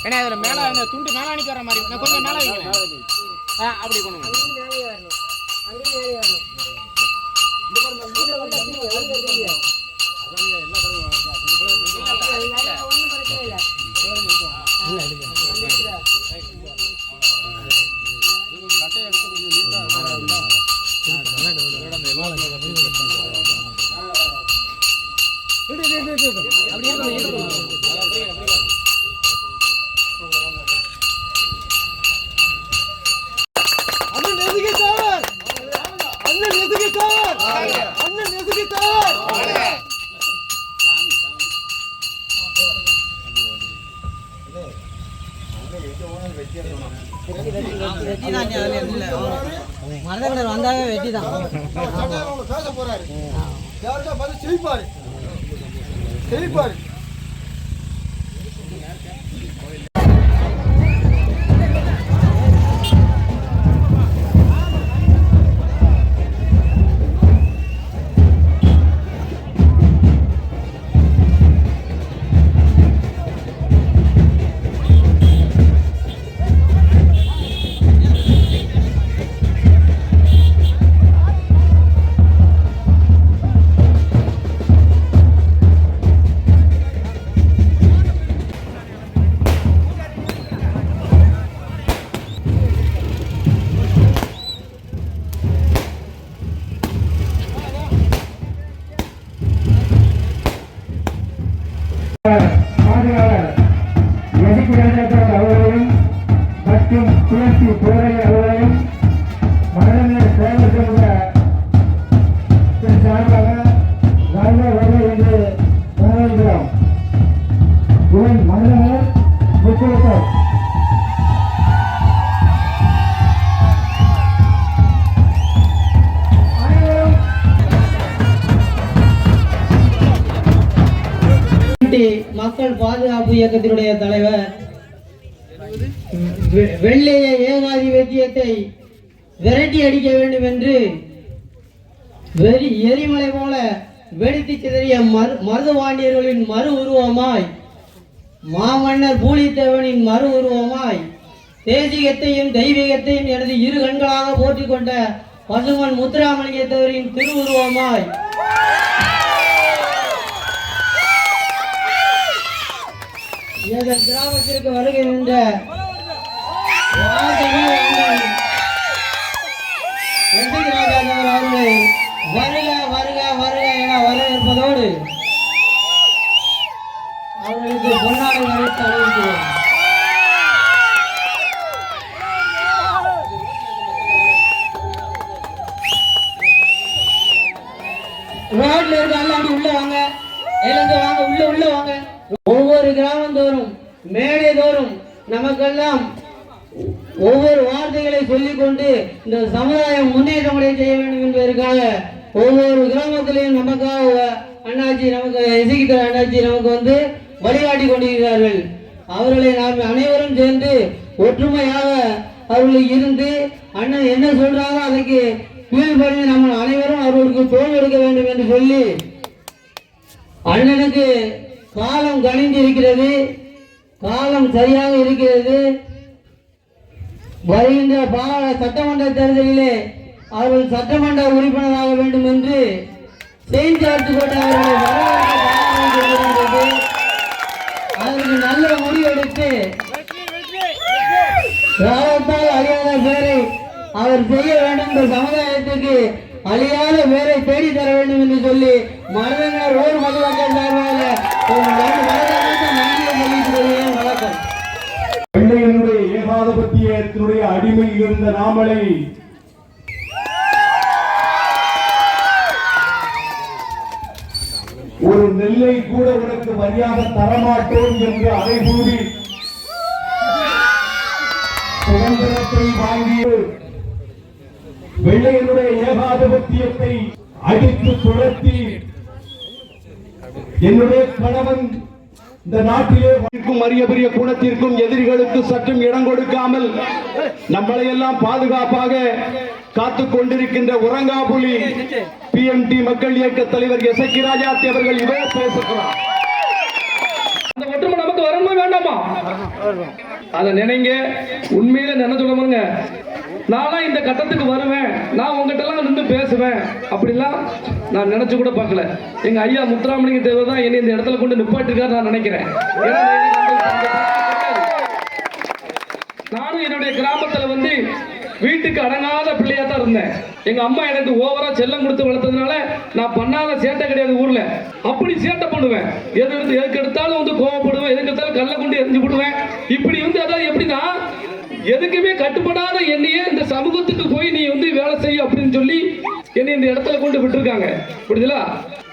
ஏன்னா அதில் மேலே அந்த துண்டு மேலாணிக்கு வர மாதிரி நான் கொஞ்சம் மேலே வைக்கிறேன். அப்படி பண்ணுங்க. மரதகடர் வந்தாவே வெட்டி தான் பேச போறாரு. யாருக்கா பார்த்து சிரிப்பாரு சிரிப்பாரு. அவர்களையும் மற்றும் துளசி போரை அவர்களையும் மனநல சேவை சார்பாக வருக வருக என்று வரவேற்கிறோம். இவன் மனநலர் முக்கியத்துவம் மக்கள் பாதுகாப்பு இயக்கத்தினுடைய தலைவர் வெள்ளைய ஏகாதிபத்தியத்தை விரட்டி அடிக்க வேண்டும் என்று எரிமலை போல வெடித்து சிதறிய மருதுபாண்டியர்களின் மறு உருவமாய் மாமன்னர் பூலித்தேவனின் மறு உருவமாய் தேசிகத்தையும் தெய்வீகத்தையும் எனது இரு கண்களாக போற்றிக் கொண்ட பசுமன் முத்துராமலிங்கத்தேவரின் திருவுருவமாய் எங்கள் கிராமத்திற்கு வருகின்ற அவர்களை வருக வருக வருக என வரவேற்பதோடு அவர்களுக்கு பொன்னாடை வரைத்து அழைக்கிறோம். ரோட்ல இருக்க எல்லாம் உள்ள வாங்க, எழுந்து வாங்க, உள்ள வாங்க. ஒவ்வொரு கிராமந்தோறும் மேடை தோறும் நமக்கெல்லாம் ஒவ்வொரு வார்த்தைகளை சொல்லிக் கொண்டு இந்த சமுதாயம் முன்னேற்றமடைய செய்ய வேண்டும் என்பதற்காக ஒவ்வொரு கிராமத்திலையும் நமக்காக அண்ணாச்சி நமக்கு இசைக்கிற அண்ணாச்சி நமக்கு வந்து வழிகாட்டி கொண்டிருக்கிறார்கள். அவர்களை நாம் அனைவரும் சேர்ந்து ஒற்றுமையாக அவர்களுக்கு இருந்து அண்ணன் என்ன சொல்றாங்களோ அதுக்கு கீழ்படிந்து நம்ம அனைவரும் அவர்களுக்கு தோல் எடுக்க வேண்டும் என்று சொல்லி அண்ணனுக்கு காலம் கணிந்து இருக்கிறது, காலம் சரியாக இருக்கிறது. வருகின்ற சட்டமன்ற தேர்தலிலே அவர்கள் சட்டமன்ற உறுப்பினராக வேண்டும் என்று செய்தியாளர் அவர்களை அதற்கு நல்ல முடிவெடுத்து காலத்தால் அழியாத பேரை அவர் செய்ய வேண்டும். இந்த சமுதாயத்துக்கு அழியாத பேரை தேடி தர வேண்டும் என்று சொல்லி மருதங்கர் ஓர் மதுவர்கள் சார்பாக வணக்கம். வெள்ளையனுடைய ஏகாதிபத்தியத்தினுடைய அடிமையில் இருந்த நாமலை ஒரு நெல்லை கூட உனக்கு மரியாதை தரமாட்டோம் என்று அறைகூறி சுதந்திரத்தை வாங்கிய வெள்ளையனுடைய ஏகாதிபத்தியத்தை அடித்து துரத்தி என்னுடைய கணவன் இந்த நாட்டிலே அரிய பெரிய குணத்திற்கும் எதிரிகளுக்கு சற்றும் இடம் கொடுக்காமல் நம்மளை எல்லாம் பாதுகாப்பாக காத்துக் கொண்டிருக்கின்ற உறங்காபுலி PMT மக்கள் இயக்க தலைவர் எசக்கி ராஜாத்தி அவர்கள் இதோ பேசுகிறார். ஒற்றுமை நமக்கு வரணுமா வேண்டாமா? அதை நினைங்க. உண்மையில நினைச்சுடுங்க. நானா இந்த கட்டத்துக்கு வருவேன், நான் உங்ககிட்ட எல்லாம் நின்று பேசுவேன் அப்படிலாம் நான் நினைச்சு கூட பார்க்கல. எங்க ஐயா முத்துராமலிங்க தேவர் தான் என்னை இந்த இடத்துல கொண்டு நிப்பாட்டிருக்காரு நான் நினைக்கிறேன். நானும் என்னுடைய கிராமத்துல வந்து வீட்டுக்கு அடங்காத பிள்ளையா தான் இருந்தேன். எங்க அம்மா எனக்கு ஓவரா செல்லம் கொடுத்து வளர்த்ததுனால நான் பண்ணாத சேட்டை கிடையாது ஊர்ல. அப்படி சேட்டை பண்ணுவேன். எதுக்கு எடுத்தாலும் வந்து கோவப்படுவேன், எதுக்கு எடுத்தாலும் கல்லை கொண்டு எரிஞ்சு விடுவேன். இப்படி வந்து அதாவது எப்படின்னா எதுக்குமே கட்டுப்படாத என்னையே இந்த சமூகத்துக்கு போய் நீ வந்து வேலை செய்ய அப்படின்னு சொல்லி என்னை இந்த இடத்துல கொண்டு விட்டுருக்காங்க. புரியுதுல?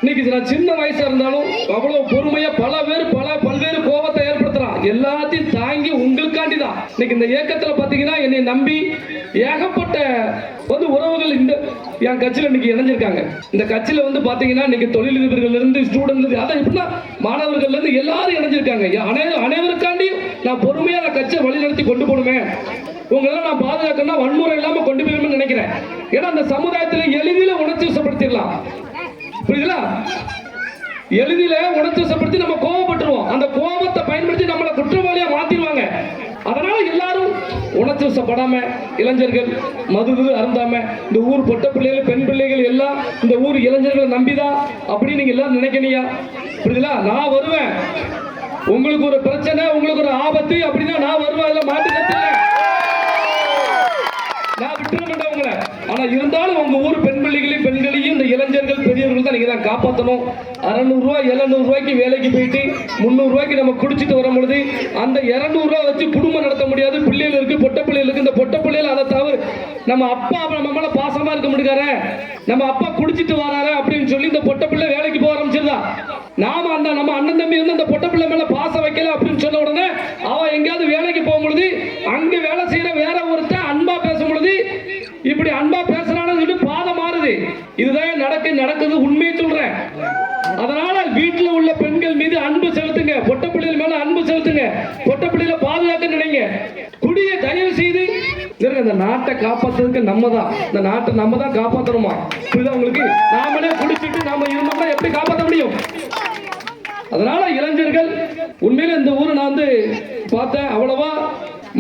இன்னைக்கு நான் சின்ன வயசா இருந்தாலும் அவ்வளவு பொறுமையா பல்வேறு கோபத்தை ஏற்படுத்துறான். எல்லாத்தையும் தாங்கி உங்களுக்காண்டி தான் இன்னைக்கு இந்த இயக்கத்துல பாத்தீங்கன்னா என்னை நம்பி ஏகப்பட்ட வந்து உறவுகள் இந்த என் கட்சியில இன்னைக்கு இணைஞ்சிருக்காங்க. இந்த கட்சியில வந்து பாத்தீங்கன்னா இன்னைக்கு தொழிலதிபர்கள் இருந்து ஸ்டூடெண்ட் அதான் எப்படின்னா மாணவர்கள் இருந்து எல்லாரும் இணைஞ்சிருக்காங்க. அனைவருக்காண்டியும் நான் பொறுமையா நான் கட்சியை வழி நடத்தி கொண்டு போடுவேன். உங்களெல்லாம் நான் பாதுகாக்கணும்னா வன்முறை இல்லாம கொண்டு போயிருமே நினைக்கிறேன். ஏன்னா அந்த சமுதாயத்தில் எளிதில் உணர்ச்சி வசப்படுத்திடலாம். புரியுதுல? எளிதில உணர்ச்சி வசப்படுத்தி நம்ம கோபப்பட்டுருவோம். அந்த கோபத்தை பயன்படுத்தி நம்மளை குற்றவாளியா மாத்திடுவாங்க. அதனால எல்லாரும் உணர்ச்சி வசப்படாம இளைஞர்கள் மது அருந்தாம இந்த ஊர் பொட்ட பிள்ளைகள் பெண் பிள்ளைகள் எல்லாம் இந்த ஊர் இளைஞர்களை நம்பிதான் அப்படின்னு நீங்க எல்லாரும் நினைக்கணியா? புரியுதுல? நான் வருவேன். உங்களுக்கு ஒரு பிரச்சனை, உங்களுக்கு ஒரு ஆபத்து அப்படின்னா நான் வருவேன். அதில் மாட்டு நான் விட்டுற மாட்டேன் உங்களை. ஆனா இருந்தாலும் உங்க ஊர் பெண் பிள்ளைகளையும் பெண்களையும் இந்த இளைஞர்கள் பெரியவர்கள் தான் நீங்க தான் காப்பாற்றணும். 600 ரூபாய் 700 ரூபாய்க்கு வேலைக்கு போயிட்டு 300 ரூபாய்க்கு நம்ம குடிச்சிட்டு வரும் பொழுது அந்த 200 ரூபாய் வச்சு குடும்பம் நடத்த முடியாது. பிள்ளைகள் இருக்கு, பொட்ட பிள்ளைகளுக்கு. இந்த பொட்ட பிள்ளைகள் அதை தவிர நம்ம அப்பா நம்ம மேல பாசமா இருக்க முடியாத, நம்ம அப்பா குடிச்சிட்டு வராரு அப்படின்னு சொல்லி இந்த பொட்ட பிள்ளை வேலைக்கு போக ஆரம்பிச்சிருந்தா நாம அந்த நம்ம அண்ணன் தம்பி வந்து அந்த பொட்ட பிள்ளை மேல பாசம் வைக்கல அப்படின்னு சொன்ன உடனே அவன் எங்கேயாவது வேலைக்கு போகும் பொழுது அங்க வேலை செய்யற வேற ஒருத்தன் அன்பா பேசும் பொழுது இப்படி அன்பா பேசுறான்னு சொல்லி பாதம் மாறுது. இதுதான் நடக்குது. உண்மையை சொல்றேன். அதனால வீட்டுல உள்ள பெண்கள் மீது அன்பு செலுத்துங்க. பொட்ட பிள்ளைகள் மேல அன்பு செலுத்துங்க. பொட்ட பிள்ளைகளை பாதுகாக்க நினைங்க. குடிய தயவு செய்து இந்த நாட்டை காப்பாற்றுறதுக்கு நம்ம தான், இந்த நாட்டை நம்ம தான் காப்பாற்றணுமா? புரியுதா உங்களுக்கு? நாமளே குடிச்சிட்டு நாம இருந்தோம்னா எப்படி காப்பாற்ற முடியும்? அதனால இளைஞர்கள் உண்மையில இந்த ஊரை நான் வந்து பார்த்தேன், அவ்வளவா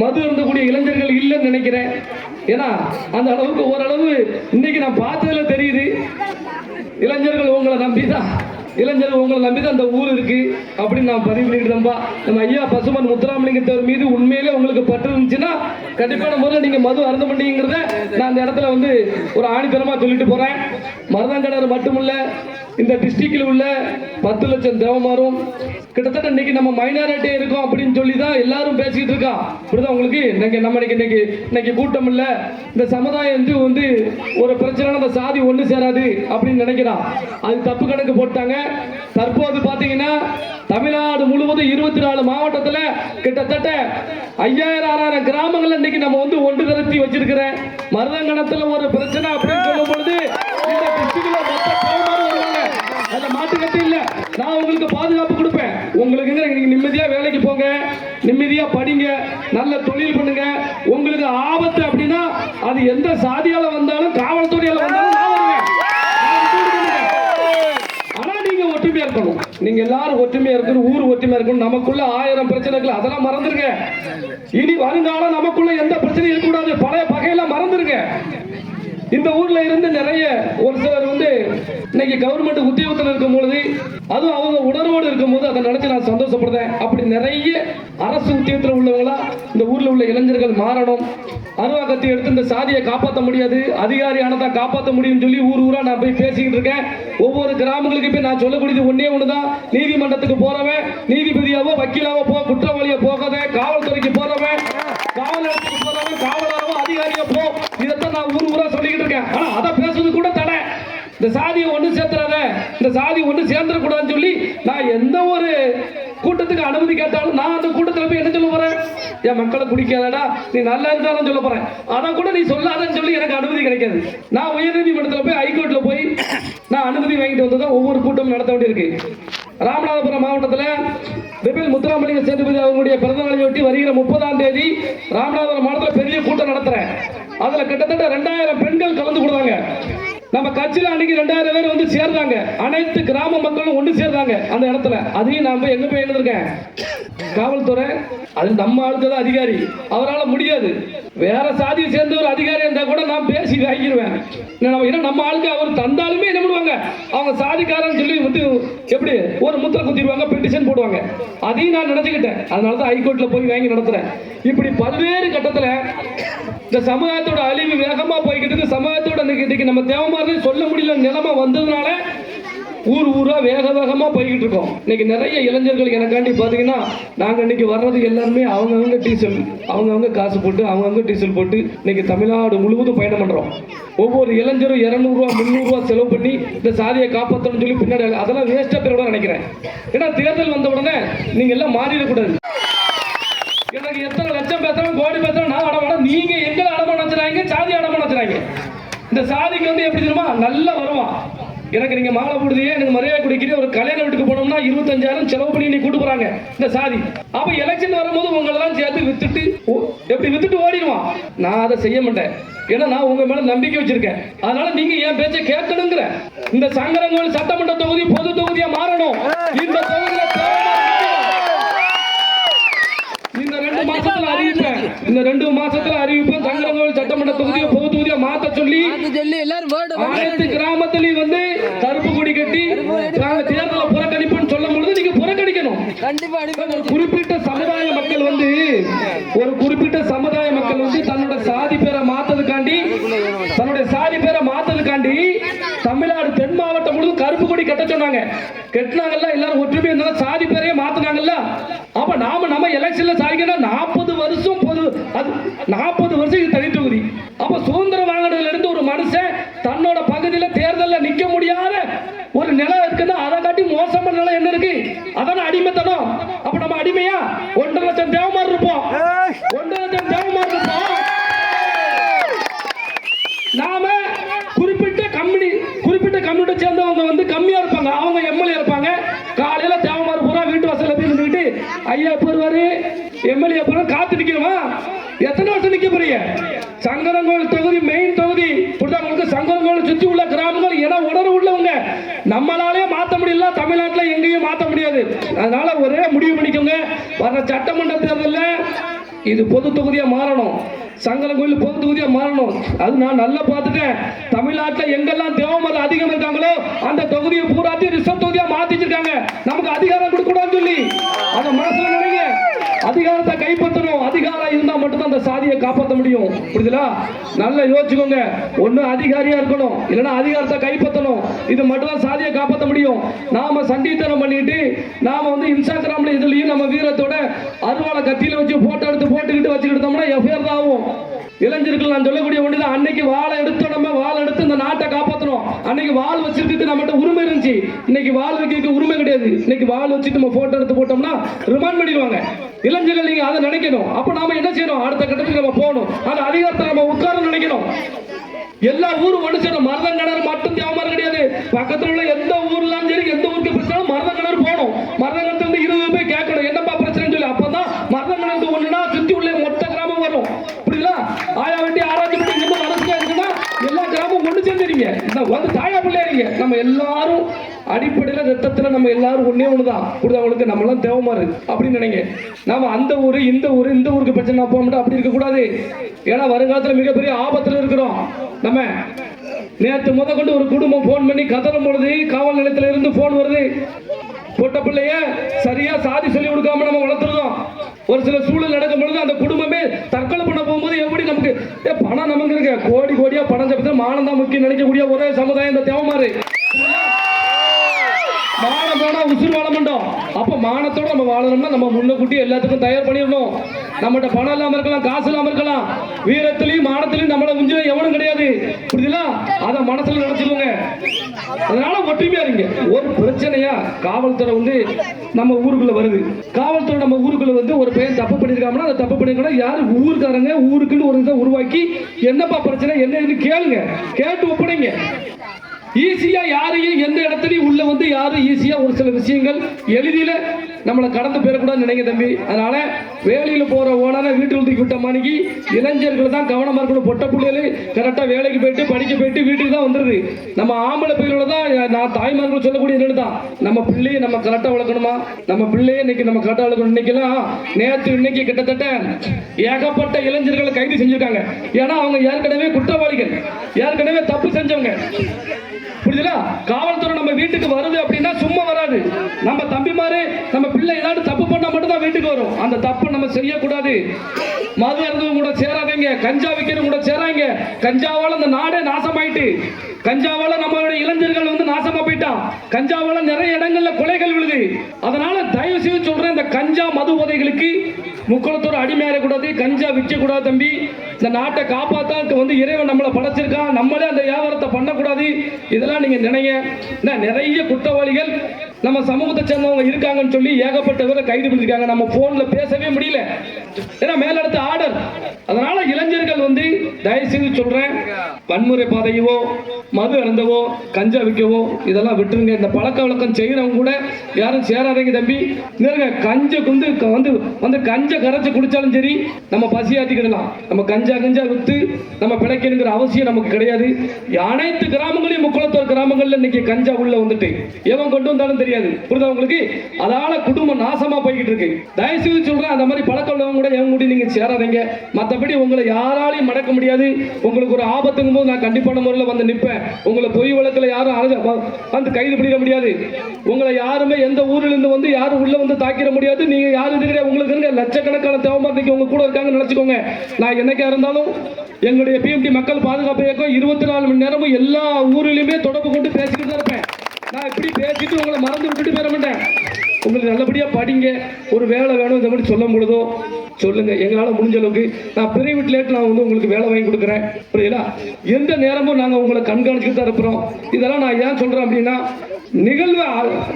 மது இருந்தக்கூடிய இளைஞர்கள் இல்லைன்னு நினைக்கிறேன். ஏன்னா அந்த அளவுக்கு ஓரளவு இன்னைக்கு நான் பார்த்ததுல தெரியுது. இளைஞர்கள் உங்களை நம்பிதான் அந்த ஊர் இருக்கு அப்படின்னு நான் பதிவு பண்ணிக்கிறேன்பா. நம்ம ஐயா பசுமன் முத்துராமலிங்க தேவர் மீது உண்மையிலே உங்களுக்கு பற்று இருந்துச்சுன்னா கண்டிப்பான முறையில் நீங்க மது அருந்த பண்ணீங்கிறத நான் அந்த இடத்துல வந்து ஒரு ஆணித்தரமா சொல்லிட்டு போறேன். மருதங்கடர் மட்டுமில்ல, இந்த டிஸ்ட்ரிக்ட்ல உள்ள 10 லட்சம் தேவமாரும் கிட்டத்தட்ட இன்னைக்கு நம்ம மைனாரிட்டி இருக்கோம் அப்படின்னு சொல்லி தான் எல்லாரும் பேசிக்கிட்டு இருக்கோம். இப்படிதான் உங்களுக்கு இன்னைக்கு கூட்டம் இல்ல, இந்த சமுதாயம் வந்து ஒரு பிரச்சனை அந்த சாதி ஒண்ணு சேராது அப்படின்னு நினைக்கிறான். அது தப்பு கணக்கு போட்டாங்க. தற்போது பாத்தீங்கன்னா தமிழ்நாடு முழுவதும் 24 மாவட்டத்துல கிட்டத்தட்ட 5000-6000 கிராமங்கள் இன்னைக்கு நம்ம வந்து ஒன்று திரட்டி வச்சிருக்கிறேன். மருதங்கணத்துல ஒரு பிரச்சனை அப்படின்னு சொல்லும் பொழுது இந்த டிஸ்ட்ரிக்ட்ல அந்த மாட்டுக்கட்டு இல்ல. நான் உங்களுக்கு பாதுகாப்பு கொடுப்பேன். உங்களுக்கு நீங்க நிம்மதியா வேலைக்கு போங்க, நிம்மதியா படிங்க, நல்ல தொழில் பண்ணுங்க. உங்களுக்கு ஆபத்து அப்படின்னா அது எந்த சாதியால வந்தாலும் காவல்துறையால வந்தாலும் நான் வருவேன். ஆனா நீங்க ஒற்றுமையா இருக்கணும். நீங்க எல்லாரும் ஒற்றுமையா இருக்கணும், ஊர் ஒற்றுமையா இருக்கணும். நமக்குள்ள 1000 பிரச்சனைகள் அதெல்லாம் மறந்துருங்க. இனி வருங்காலம் நமக்குள்ள எந்த பிரச்சனையும் இருக்கக்கூடாது. பழைய பகையெல்லாம் மறந்துருங்க. இந்த ஊர்ல இருந்து நிறைய ஒரு சிலர் வந்து இன்னைக்கு கவர்மெண்ட் உத்தியோகத்தில் இருக்கும் பொழுது அதுவும் அவங்க உணர்வோடு இருக்கும் போது அதை நினைச்சு நான் சந்தோஷப்படுறேன். அப்படி நிறைய அரசு உத்தியோகத்தில் உள்ளவங்களா இந்த ஊர்ல உள்ள இளைஞர்கள் மாறணும். அருவா கத்தி எடுத்து இந்த சாதியை காப்பாற்ற முடியாது, அதிகாரியானதான் காப்பாற்ற முடியும்னு சொல்லி ஊரா நான் போய் பேசிக்கிட்டு இருக்கேன். ஒவ்வொரு கிராமங்களுக்கு போய் நான் சொல்லக்கூடியது ஒன்னே ஒண்ணுதான். நீதிமன்றத்துக்கு போறவன் நீதிபதியாவோ வக்கீலாவோ போ, குற்றவாளியா போகாத, காவல்துறைக்கு போறவன் காவல் நிலையத்துக்கு போறவன் காவலாவோ அதிகாரியா போ. இதைத்தான் நான் ஊரா சொல்லிக்கிட்டு இருக்கேன். ஆனா அதை பேசுறது கூட தடை. இந்த சாதியை ஒண்ணு சேர்த்துறாத, இந்த சாதி ஒண்ணு சேர்ந்துடக்கூடாதுன்னு சொல்லி நான் எந்த ஒரு கூட்டத்துக்கு அனுமதி கேட்டாலும் நான் அந்த கூட்டத்தில் போய் என்ன சொல்ல போறேன்? என் மக்களை குடிக்காதடா, நீ நல்லா இருந்தாலும் சொல்ல போறேன். அதான் கூட நீ சொல்லாதன்னு சொல்லி எனக்கு அனுமதி கிடைக்காது. நான் உயர்நீதிமன்றத்தில் போய் ஹைகோர்ட்ல போய் நான் அனுமதி வாங்கிட்டு வந்ததான் ஒவ்வொரு கூட்டமும் நடத்த வேண்டியிருக்கு. ராமநாதபுரம் மாவட்டத்தில் வெபில் முத்துராமலிங்க சேதுபதி அவங்களுடைய பிறந்த நாளையொட்டி வருகிற 30ஆம் தேதி ராமநாதபுரம் மாவட்டத்தில் பெரிய கூட்டம் நடத்துறேன். அதுல கிட்டத்தட்ட 2000 பெண்கள் கலந்து கொடுத்தாங்க. நம்ம கட்சியில் அன்னைக்கு 2000 பேர் வந்து சேர்ந்தாங்க, அனைத்து கிராம மக்களும் ஒன்று சேர்ந்தாங்க அந்த இடத்துல. அதையும் நான் போய் எங்க போய் எழுந்திருக்கேன், காவல்துறை அது நம்ம ஆளுக்கு தான் அதிகாரி, அவரால் முடியாது. வேற சாதியை சேர்ந்த ஒரு அதிகாரி இருந்தா கூட நான் பேசி வாங்கிடுவேன். நம்ம ஆளுக்கு அவர் தந்தாலுமே என்ன பண்ணுவாங்க, அவங்க சாதிக்காரன்னு சொல்லி வந்து எப்படி ஒரு முத்திரை குத்திடுவாங்க, பெட்டிஷன் போடுவாங்க. அதையும் நான் நினைச்சுக்கிட்டேன், அதனால தான் ஹைகோர்ட்ல போய் வாங்கி நடத்துறேன். இப்படி பல்வேறு கட்டத்தில் இந்த சமுதாயத்தோட அழிவு வேகமா போய்கிட்டு இருக்கு. சமுதாயத்தோட இன்னைக்கு நம்ம தேவமாரி சொல்ல முடியல நிலைமை வந்ததுனால ஊர் ஊரா வேக வேகமா போய்கிட்டு இருக்கோம். இன்னைக்கு நிறைய இளைஞர்கள் எனக்காண்டி பாத்தீங்கன்னா, நாங்க இன்னைக்கு வர்றது எல்லாருமே அவங்கவுங்க டீசல், அவங்கவுங்க காசு போட்டு அவங்கவுங்க டீசல் போட்டு இன்னைக்கு தமிழ்நாடு முழுவதும் பயணம் பண்றோம். ஒவ்வொரு இளைஞரும் 200 ரூபா 300 ரூபா செலவு பண்ணி இந்த சாதியை காப்பாற்றணும்னு சொல்லி பின்னாடி அதெல்லாம் வேஸ்டா பேரோட நினைக்கிறேன். ஏன்னா தேர்தல் வந்த உடனே நீங்க எல்லாம் மாறிடக்கூடாது. எனக்கு எத்தனை லட்சம் பேசுறோம், கோடி பேசுறோம், நான் அடமானம், நீங்க எங்களை அடமானம் வச்சுறாங்க, சாதி அடமானம் வச்சுறாங்க. இந்த சாதிக்கு வந்து எப்படி தெரியுமா, நல்லா வருவான். எனக்கு நீங்க மாலை போடுதியே, எனக்கு மரியாதை கொடுக்கிறீங்க, ஒரு கல்யாண வீட்டுக்கு போனோம்னா 25,000 செலவு பண்ணி நீ கூட்டு போறாங்க இந்த சாதி. அப்ப எலெக்ஷன் வரும்போது உங்களெல்லாம் சேர்த்து வித்துட்டு எப்படி வித்துட்டு ஓடிடுவான். நான் அதை செய்ய மாட்டேன், ஏன்னா நான் உங்க மேல நம்பிக்கை வச்சிருக்கேன். அதனால நீங்க என் பேச்சை கேட்கணுங்கிற. இந்த சங்கரங்கோவில் சட்டமன்ற தொகுதி பொது தொகுதியா மாறணும். இந்த தொகுதியில இந்த 2 மாசத்துல அறிவிப்பேன். சங்கரங்கோவில் சட்டமன்ற தொகுதியை பொது தொகுதியா மாத்த சொல்லி அனைத்து கிராமத்திலையும் வந்து கருப்பு கொடி கட்டி தேர்தலை புறக்கணிப்புன்னு சொல்லும் பொழுது நீங்க புறக்கணிக்கணும். ஒரு குறிப்பிட்ட சமுதாய மக்கள் வந்து தன்னோட சாதி பேரை மாத்ததுக்காண்டி தமிழ்நாடு தென் மாவட்டம் முழுவதும் கருப்பு கொடி கட்ட சொன்னாங்க. கட்டினாங்கல்ல, எல்லாரும் ஒற்றுமை இருந்தாலும் சாதி பேரையே மாத்தினாங்கல்ல. அப்ப நம்ம எலெக்ஷன்ல சாதிக்கணும் 40 வருஷம் இது தனி தொகுதி. அப்ப சுதந்திரம் வாங்கினதுல இருந்து ஒரு மனுஷன் தன்னோட பகுதியில தேர்தலில் நிக்க முடியாத ஒரு நிலம் இருக்குன்னா அதை காட்டி மோசமான நிலம் என்ன இருக்கு? அதான அடிமைத்தனம். அப்ப நம்ம அடிமையா? 1.5 லட்சம் தேவமார் இருப்போம். 1.5 லட்சம் தேவமார் இருப்போம். நாம குறிப்பிட்ட கம்யூனிட்டி சேர்ந்தவங்க வந்து கம்மியா இருப்பாங்க, அவங்க எம்எல்ஏ இருப்பாங்க. காலையில தேவமார் பூரா வீட்டு வாசல்ல போய் நின்றுட்டு ஐயா போடுவாரு, எம்எல்ஏ பூரா காத்து நிக்கணுமா? எத்தனை வருஷம் நிக்க போறீங்க? சங்கரங்கோவில் தொகுதி மெயின் தொகுதி. சங்கரங்கோவில் சுத்தி உள்ள கிராமங்கள் என உணர்வு உள்ளவங்க. நம்மளாலே மாற்ற முடியல, தமிழ்நாட்டில் எங்கேயும் மாற்ற முடியாது. அதனால ஒரே முடிவு பண்ணிக்கோங்க, வர சட்டமன்ற தேர்தலில் இது பொது தொகுதியா மாறணும். சங்கரங்கோவில் பொது தொகுதியா மாறணும். அது நான் நல்லா பார்த்துட்டேன். தமிழ்நாட்டில் எங்கெல்லாம் தேவமரம் அதிகம் இருக்காங்களோ அந்த தொகுதியை பூராத்தையும் ரிசர்வ் தொகுதியா மாத்திச்சிருக்காங்க. நமக்கு அதிகாரம் கொடுக்க கூடாதுன்னு சொல்லி அதை மனசுல நினைங்க. அதிகாரத்தை கைப்பற்றணும். அதிகாரம் இருந்தா மட்டும்தான் அந்த சாதியை காப்பாற்ற முடியும். புரியுதுங்களா? நல்லா யோசிச்சுக்கோங்க. ஒண்ணு அதிகாரியா இருக்கணும், இல்லைன்னா அதிகாரத்தை கைப்பற்றணும். இது மட்டும்தான் சாதியை காப்பாற்ற முடியும். நாம சண்டித்தனம் பண்ணிட்டு நாம வந்து இன்ஸ்டாகிராம்ல இதுலயும் நம்ம வீரத்தோட அருவாளை கத்தியில வச்சு போட்டோ எடுத்து போட்டுக்கிட்டு வச்சுக்கிட்டோம்னா எஃப்ஐஆர் தான் ஆகும். இளைஞர்கள் நான் சொல்லக்கூடிய ஒன்றுதான், அன்னைக்கு வாழை எடுத்தோம், நம்ம வாழை எடுத்து இந்த நாட்டை காப்பாற்றணும். அன்னைக்கு வாள் வச்சிருக்கு நம்மகிட்ட உரிமை இருந்துச்சு. இன்னைக்கு வாள் வைக்க உரிமை கிடையாது. இன்னைக்கு வாள் வச்சுட்டு நம்ம போட்டோ எடுத்து போட்டோம்னா ரிமாண்ட் பண்ணிடுவாங்க. இளைஞர்கள் நீங்க அதை நினைக்கணும். அப்ப நாம என்ன செய்யணும்? அடுத்த கட்டத்துக்கு நம்ம போகணும். அந்த அதிகாரத்தை நம்ம உட்கார நினைக்கணும். எல்லா ஊரும் ஒன்று சேரும். மருதம் கிணறு மட்டும் தேவமாறு கிடையாது. பக்கத்தில் உள்ள எந்த ஊர்லாம் சரி, எந்த ஊருக்கு பிரச்சனை மருதம் கிணறு போகணும். மருதம் கிணத்துல இருந்து 20 பேர் கேட்கணும், என்னப்பா பிரச்சனைன்னு சொல்லி. அப்பதான் மருதம் கிணறு ஒண்ணுனா சுத்தி உள்ள மொத்த கிராமம் வரும். புரியுதா? ஆயா வெட்டி ஆராய்ச்சி பண்ணி இங்க மனசுல இருக்குன்னா எல்லா கிராமம் ஒண்ணு சேர்ந்துறீங்க. வந்து தாயா பிள்ளையாரீங்க. நம்ம எல்லாரும் அடிப்படையில் ரத்தத்துல நம்ம எல்லாரும் ஒன்னே ஒண்ணுதான். அவங்களுக்கு நம்ம எல்லாம் தேவமாறு அப்படின்னு நினைங்க. நாம அந்த ஊரு இந்த ஊருக்கு பிரச்சனை போக மாட்டோம். அப்படி இருக்க கூடாது. ஏன்னா வருங்காலத்துல மிகப்பெரிய ஆபத்துல இருக்கிறோம். நம்ம நேற்று கொண்டு ஒரு குடும்பம் போன் பண்ணி கதறும் பொழுது காவல் நிலையத்துல இருந்து போன் வருது. பொட்ட பிள்ளைய சரியா சாதி சொல்லி கொடுக்காம நம்ம வளர்த்துருந்தோம். ஒரு சில சூழல் நடக்கும் பொழுது அந்த குடும்பமே தற்கொலை பண்ண போகும்போது எப்படி நமக்கு பணம் நமக்கு இருக்கு, கோடி கோடியா பணம் சம்பளம் மானம் தான் முக்கியம் நினைக்கக்கூடிய ஒரே சமுதாயம் இந்த தேவமாறு. மானம் போனா உசுறு வாழ மாட்டோம். அப்ப மானத்தோட நம்ம வாழணும்னா நம்ம முன்னக்கூட்டி எல்லாத்துக்கும் தயார் பண்ணிடணும். நம்மகிட்ட பணம் இல்லாம இருக்கலாம், காசு இல்லாம இருக்கலாம், வீரத்திலையும் மானத்திலையும் நம்மள குஞ்சு எவனும் கிடையாது. புரியுதுங்களா? அதை மனசுல நினைச்சுக்கோங்க. அதனால ஒற்றுமையா இருங்க. ஒரு பிரச்சனையா காவல்துறை வந்து நம்ம ஊருக்குள்ள வருது. காவல்துறை நம்ம ஊருக்குள்ள வந்து ஒரு பையன் தப்பு பண்ணிருக்காங்கன்னா அந்த தப்பு பண்ணிருக்கா யாரு ஊருக்காரங்க ஊருக்குன்னு ஒரு இதை உருவாக்கி என்னப்பா பிரச்சனை என்னன்னு கேளுங்க, கேட்டு ஒப்படைங்க. ஈஸியா யாரையும் எந்த இடத்துலையும் உள்ள வந்து யாரும் ஈஸியா ஒரு சில விஷயங்கள் எளிதில நம்மளை கடந்து போயிடக்கூடாதுன்னு நினைங்க தம்பி. அதனால வேலையில் போற ஓனரை வீட்டுக்கு தூக்கி விட்ட மணிக்கு இளைஞர்கள் தான் கவனமா இருக்கணும். பொட்ட பிள்ளைகள் கரெக்டா வேலைக்கு போயிட்டு படிக்க போயிட்டு வீட்டுக்கு தான் வந்துருது. நம்ம ஆம்பளை பிள்ளைகளோட தான் நான் தாய்மார்கள் சொல்லக்கூடிய என்னன்னு தான் நம்ம பிள்ளையை நம்ம கரெக்டா வளர்க்கணுமா, நம்ம பிள்ளையை இன்னைக்கு நம்ம கரெக்டா வளர்க்கணும். இன்னைக்கெல்லாம் நேற்று இன்னைக்கு கிட்டத்தட்ட ஏகப்பட்ட இளைஞர்களை கைது செஞ்சிருக்காங்க. ஏன்னா அவங்க ஏற்கனவே குற்றவாளிகள், ஏற்கனவே தப்பு செஞ்சவங்க. புரியுதுல? காவல்துறை நம்ம வீட்டுக்கு வருது அப்படின்னா சும்மா வராது. நம்ம தம்பிமாரு நம்ம பிள்ளை ஏதாவது தப்பு பண்ணா மட்டும் தான் வீட்டுக்கு வரும். அந்த தப்பு நம்ம செய்யக்கூடாது. மது அருந்தவங்க கூட சேராதீங்க, கஞ்சா விற்கிறவங்க கூட சேராங்க. கஞ்சாவால இந்த நாடே நாசமாயிட்டு, கஞ்சாவால நம்மளுடைய இளைஞர்கள் வந்து நாசமா போயிட்டான். கஞ்சாவால நிறைய இடங்கள்ல கொலைகள் விழுது. அதனால தயவு செய்து சொல்றேன், இந்த கஞ்சா மது போதைகளுக்கு முக்குளத்தோர் அடிமையாக கூடாது, கஞ்சா விற்க கூடாது தம்பி. இந்த நாட்டை காப்பாற்ற வந்து இறைவன் நம்மளை படைச்சிருக்கான், நம்மளே அந்த வியாபாரத்தை பண்ணக்கூடாது. இதெல்லாம் நீங்க நினைங்க. நிறைய குற்றவாளிகள் நம்ம சமூகத்தை சேர்ந்தவங்க இருக்காங்கன்னு சொல்லி ஏகப்பட்ட பேரை கைது பண்ணிருக்காங்க. நம்ம போன்ல பேசவே முடியல, ஏன்னா மேலடுத்த ஆர்டர். அதனால இளைஞர்கள் வந்து தயவு செய்து சொல்றேன், வன்முறை பாதையவோ மது அருந்தவோ கஞ்சா விற்கவோ இதெல்லாம் விட்டுருங்க. இந்த பழக்க வழக்கம் செய்யறவங்க கூட யாரும் சேராதீங்க தம்பி. கஞ்ச குந்து வந்து கஞ்சா கரைச்சு குடிச்சாலும் சரி நம்ம பசியாத்திக்கிடலாம். நம்ம கஞ்சா வித்து நம்ம பிழைக்கணுங்கிற அவசியம் நமக்கு கிடையாது. அனைத்து கிராமங்களையும் முக்குளத்தோர் கிராமங்கள்ல இன்னைக்கு கஞ்சா உள்ள வந்துட்டு எவன் கொண்டு வந்தாலும் தெரியாது. புரியுதா உங்களுக்கு? அதனால குடும்பம் நாசமா போய்கிட்டு இருக்கு. தயவு செய்து சொல்றேன், அந்த மாதிரி பழக்கம் உள்ளவங்க கூட எவன் கூட நீங்க சேராதீங்க. மற்றபடி உங்களை யாராலையும் மடக்க முடியாது. உங்களுக்கு ஒரு ஆபத்துங்கும் போது நான் கண்டிப்பான முறையில் வந்து நிற்பேன். உங்களை பொய் வழக்கில் யாரும் வந்து கைது பண்ணிட முடியாது. உங்களை யாருமே எந்த ஊரில் இருந்து வந்து யாரும் உள்ள வந்து தாக்கிட முடியாது. நீங்க யாரும் இருக்கிற உங்களுக்கு லட்சக்கணக்கான தேவமாதிரிக்கு உங்க கூட இருக்காங்கன்னு நினைச்சுக்கோங்க. நான் என்னைக்கா இருந்தாலும் எங்களுடைய பிஎம்டி மக்கள் பாதுகாப்பு இயக்கம் 24 மணி நேரமும் எல்லா ஊரிலுமே தொடர்பு கொண்டு பேசிக்கிட்டு தான் இருப்பேன். நான் இப்படி பேசிட்டு உங்களை மறந்து விட்டுட்டு போயிட மாட்டேன். உங்களுக்கு நல்லபடியா படிங்க, ஒரு வேலை வேணும் இந்த மாதிரி சொல்லும் பொழுதோ சொல்லுங்க. எங்களால் முடிஞ்ச அளவுக்கு நான் பிரைவேட்லேட்டு நான் வந்து உங்களுக்கு வேலை வாங்கி கொடுக்குறேன். புரியுதா? எந்த நேரமும் நாங்கள் உங்களை கண்காணிச்சுட்டு தான் இருக்கிறோம். இதெல்லாம் நான் ஏன் சொல்றேன் அப்படின்னா, நிகழ்வு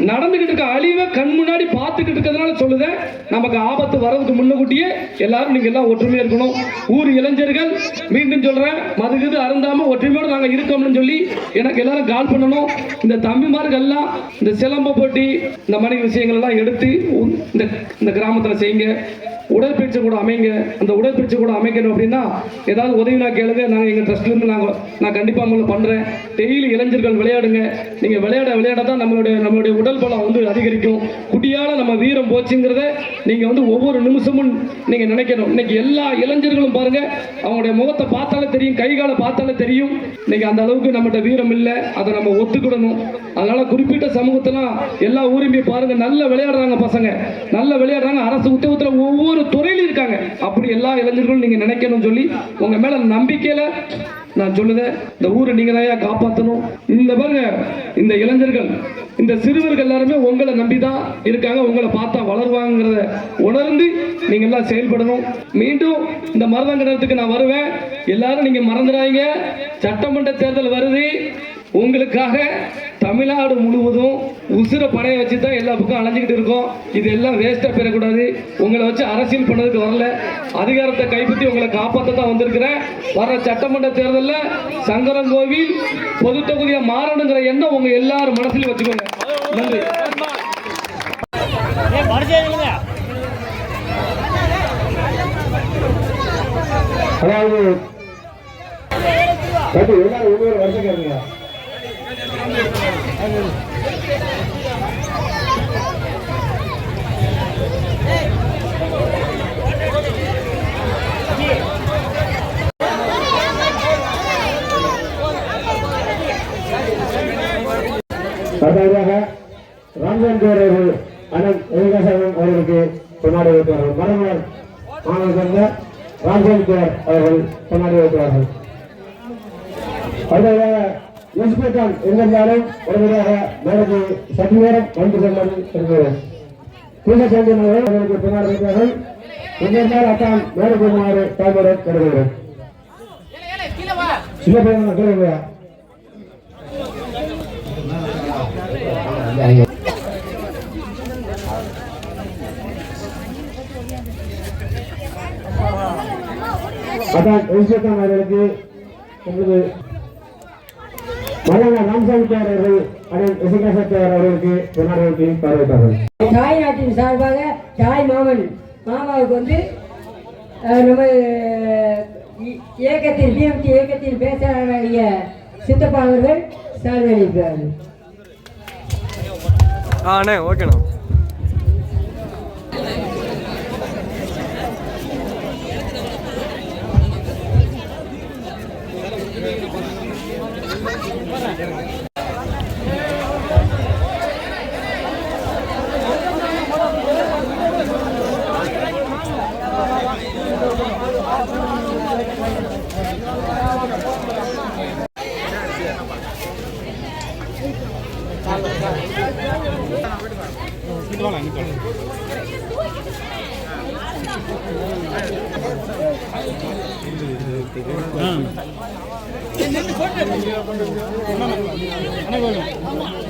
நடந்துகிட்டு இருக்க அழிவை கண் முன்னாடி பார்த்துக்கிட்டு இருக்கிறதுனால சொல்லுதேன். நமக்கு ஆபத்து வர்றதுக்கு முன்னக்கூட்டியே எல்லாரும் நீங்க எல்லாம் ஒற்றுமையா இருக்கணும். ஊர் இளைஞர்கள் மீண்டும் சொல்றேன், மதுகுது அருந்தாம ஒற்றுமையோடு நாங்கள் இருக்கோம்னு சொல்லி எனக்கு எல்லாரும் கால் பண்ணணும். இந்த தம்பிமார்கள் எல்லாம் இந்த சிலம்ப போட்டி இந்த மாதிரி விஷயங்கள் எல்லாம் எடுத்து இந்த கிராமத்தில் செய்யுங்க. உடற்பயிற்சி கூட அமைங்க. அந்த உடற்பயிற்சி கூட அமைக்கணும் அப்படின்னா ஏதாவது உதவி நான் கேளுங்க. நாங்கள் எங்கள் ட்ரஸ்ட்லேருந்து நான் கண்டிப்பாக உங்களை பண்ணுறேன். டெய்லி இளைஞர்கள் விளையாடுங்க. நீங்கள் விளையாட தான் நம்மளுடைய உடல் பலம் வந்து அதிகரிக்கும். குடியால் நம்ம வீரம் போச்சுங்கிறத நீங்கள் வந்து ஒவ்வொரு நிமிஷமும் நீங்கள் நினைக்கணும். இன்னைக்கு எல்லா இளைஞர்களும் பாருங்க, அவங்களுடைய முகத்தை பார்த்தாலே தெரியும், கை காலை பார்த்தாலே தெரியும். இன்னைக்கு அந்த அளவுக்கு நம்மகிட்ட வீரம் இல்லை. அதை நம்ம ஒத்துக்கிடணும். அதனால குறிப்பிட்ட சமூகத்தெல்லாம் எல்லா ஊரையுமே பாருங்க, நல்ல விளையாடுறாங்க பசங்க, நல்ல விளையாடுறாங்க. அரசு உத்தியோகத்தில் ஒவ்வொரு துறையில் இருக்காங்க. அப்படி எல்லா இளைஞர்களும் நீங்க நினைக்கணும் சொல்லி உங்க மேல நம்பிக்கையில நான் சொல்லுதேன். இந்த ஊரை நீங்க தான் காப்பாற்றணும். இந்த பாருங்க, இந்த இளைஞர்கள் இந்த சிறுவர்கள் எல்லாருமே உங்களை நம்பிதான் இருக்காங்க. உங்களை பார்த்தா வளருவாங்கிறத உணர்ந்து நீங்க எல்லாம் செயல்படணும். மீண்டும் இந்த மருதங்கடத்துக்கு நான் வருவேன். எல்லாரும் நீங்க மறந்துடாதீங்க, சட்டமன்ற தேர்தல் வருது. உங்களுக்காக தமிழ்நாடு முழுவதும் உசுர பணைய வச்சு தான் எல்லா பக்கம் அலைஞ்சிக்கிட்டு இருக்கோம். இது எல்லாம் வேஸ்டா பெறக்கூடாது. உங்களை வச்சு அரசியல் பண்ணதுக்கு வரல, அதிகாரத்தை கைப்பற்றி உங்களை காப்பாற்ற தான் வந்திருக்கிறேன். வர சட்டமன்ற தேர்தலில் சங்கரங்கோவில் பொது தொகுதியா மாறணுங்கிற எண்ணம் உங்க எல்லாரும் மனசுல வச்சுக்கோங்க. நன்றி. ராம்ஜன் அவர்கள் அண்ணன் அவர்களுக்கு கொண்டாடி வைத்தார்கள். மரமர் மாணவர்கள் ராம்ஜன் அவர்கள் கொண்டாடி வைத்தார்கள். அடுத்ததாக இன்ஸ்பெக்டர் எங்கிருந்தாலும் உடனடியாக மேடைக்கு சற்று நேரம் வந்து கொள்ளும் இருக்கிறோம். பூசச்சந்திரன் அவர்களுக்கு கொண்டாடி வைத்தார்கள். எங்கிருந்தால் அத்தான் மேடைக்கு மாறு தாழ்வுடன் கருதுகிறோம். சில பேர் கேளுங்க. அதான் அவர்களுக்கு மல்லங்க ராமசாமி தேவர் அவர்கள் அண்ணன் இசைகாச தேவர் அவர்களுக்கு பொன்னாடை பார்வையிட்டார்கள். தாய் நாட்டின் சார்பாக தாய் மாமாவுக்கு நம்ம இயக்கத்தின் டிஎம்டி இயக்கத்தின் பேச்சாளராகிய சித்தப்பா அவர்கள் சால்வை அளிக்கிறார்கள். ஓகேண்ணா. போட்டு